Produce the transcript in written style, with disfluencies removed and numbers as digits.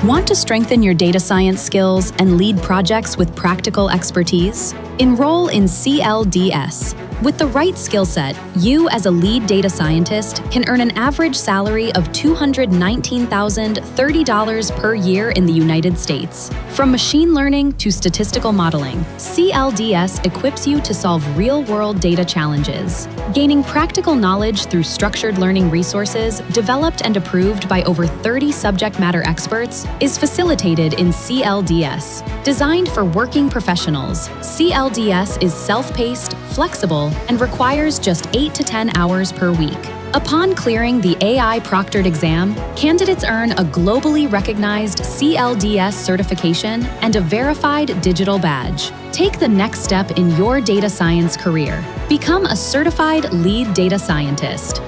Want to strengthen your data science skills and lead projects with practical expertise? Enroll in CLDS. With the right skill set, you as a lead data scientist can earn an average salary of $219,030 per year in the United States. From machine learning to statistical modeling, CLDS equips you to solve real-world data challenges. Gaining practical knowledge through structured learning resources developed and approved by over 30 subject matter experts is facilitated in CLDS. Designed for working professionals, CLDS is self-paced, flexible, and requires just 8 to 10 hours per week. Upon clearing the AI-proctored exam, candidates earn a globally recognized CLDS certification and a verified digital badge. Take the next step in your data science career. Become a certified lead data scientist.